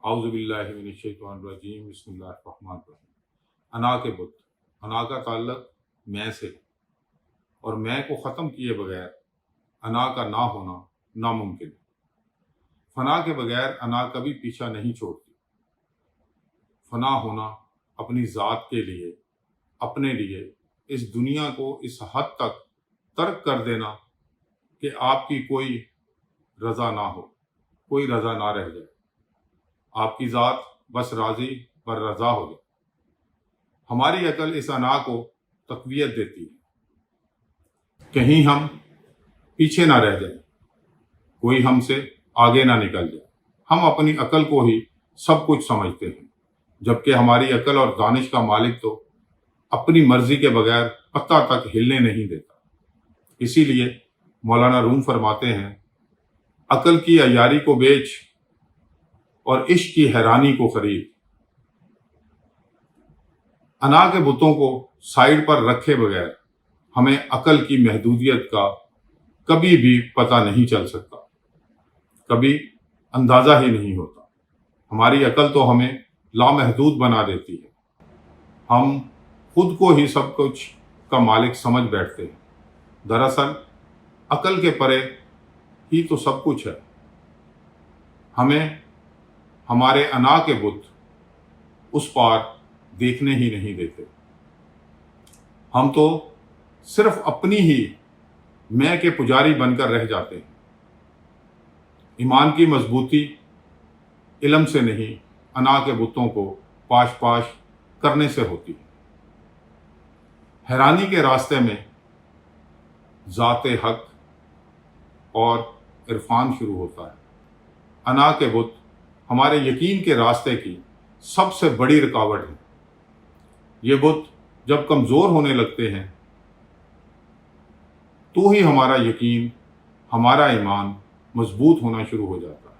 اعوذ باللہ من الشیطان الرجیم، بسم اللہ الرحمن الرحیم۔ انا کے بت، انا کا تعلق میں سے، اور میں کو ختم کیے بغیر انا کا نہ ہونا ناممکن ہے۔ فنا کے بغیر انا کبھی پیچھا نہیں چھوڑتی۔ فنا ہونا اپنی ذات کے لیے، اپنے لیے اس دنیا کو اس حد تک ترک کر دینا کہ آپ کی کوئی رضا نہ ہو، کوئی رضا نہ رہ جائے، آپ کی ذات بس راضی پر رضا ہو جائے۔ ہماری عقل اس انا کو تقویت دیتی ہے، کہیں ہم پیچھے نہ رہ جائیں، کوئی ہم سے آگے نہ نکل جائے۔ ہم اپنی عقل کو ہی سب کچھ سمجھتے ہیں، جبکہ ہماری عقل اور دانش کا مالک تو اپنی مرضی کے بغیر پتہ تک ہلنے نہیں دیتا۔ اسی لیے مولانا روم فرماتے ہیں، عقل کی عیاری کو بیچ اور عشق کی حیرانی کو خرید۔ انا کے بتوں کو سائیڈ پر رکھے بغیر ہمیں عقل کی محدودیت کا کبھی بھی پتہ نہیں چل سکتا، کبھی اندازہ ہی نہیں ہوتا۔ ہماری عقل تو ہمیں لامحدود بنا دیتی ہے، ہم خود کو ہی سب کچھ کا مالک سمجھ بیٹھتے ہیں۔ دراصل عقل کے پرے ہی تو سب کچھ ہے۔ ہمیں ہمارے انا کے بت اس پار دیکھنے ہی نہیں دیتے۔ ہم تو صرف اپنی ہی میں کے پجاری بن کر رہ جاتے ہیں۔ ایمان کی مضبوطی علم سے نہیں، انا کے بتوں کو پاش پاش کرنے سے ہوتی ہے۔ حیرانی کے راستے میں ذات حق اور عرفان شروع ہوتا ہے۔ انا کے بت ہمارے یقین کے راستے کی سب سے بڑی رکاوٹ ہے۔ یہ بت جب کمزور ہونے لگتے ہیں تو ہی ہمارا یقین، ہمارا ایمان مضبوط ہونا شروع ہو جاتا ہے۔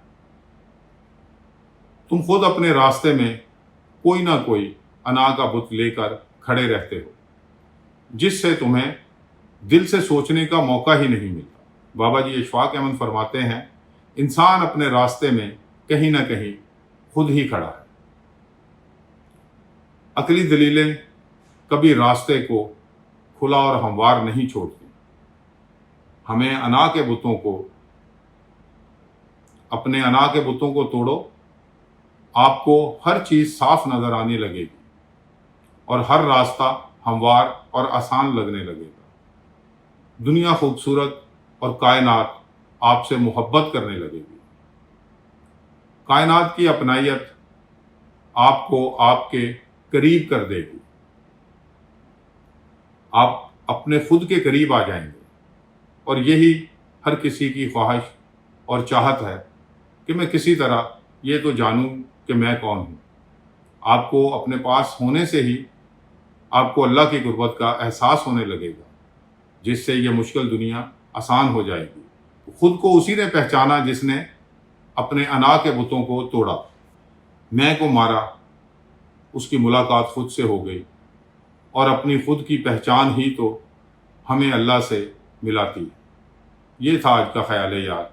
تم خود اپنے راستے میں کوئی نہ کوئی انا کا بت لے کر کھڑے رہتے ہو، جس سے تمہیں دل سے سوچنے کا موقع ہی نہیں ملتا۔ بابا جی اشفاق احمد فرماتے ہیں، انسان اپنے راستے میں کہیں نہ کہیں خود ہی کھڑا ہے۔ عقلی دلیلیں کبھی راستے کو کھلا اور ہموار نہیں چھوڑتی۔ ہمیں انا کے بتوں کو، اپنے انا کے بتوں کو توڑو، آپ کو ہر چیز صاف نظر آنے لگے گی اور ہر راستہ ہموار اور آسان لگنے لگے گا۔ دنیا خوبصورت اور کائنات آپ سے محبت کرنے لگے گی۔ کائنات کی اپنائیت آپ کو آپ کے قریب کر دے گی۔ آپ اپنے خود کے قریب آ جائیں گے، اور یہی ہر کسی کی خواہش اور چاہت ہے کہ میں کسی طرح یہ تو جانوں کہ میں کون ہوں۔ آپ کو اپنے پاس ہونے سے ہی آپ کو اللہ کی قربت کا احساس ہونے لگے گا، جس سے یہ مشکل دنیا آسان ہو جائے گی۔ خود کو اسی نے پہچانا جس نے اپنے انا کے بتوں کو توڑا، میں کو مارا، اس کی ملاقات خود سے ہو گئی، اور اپنی خود کی پہچان ہی تو ہمیں اللہ سے ملاتی ہے۔ یہ تھا آج کا خیال یار۔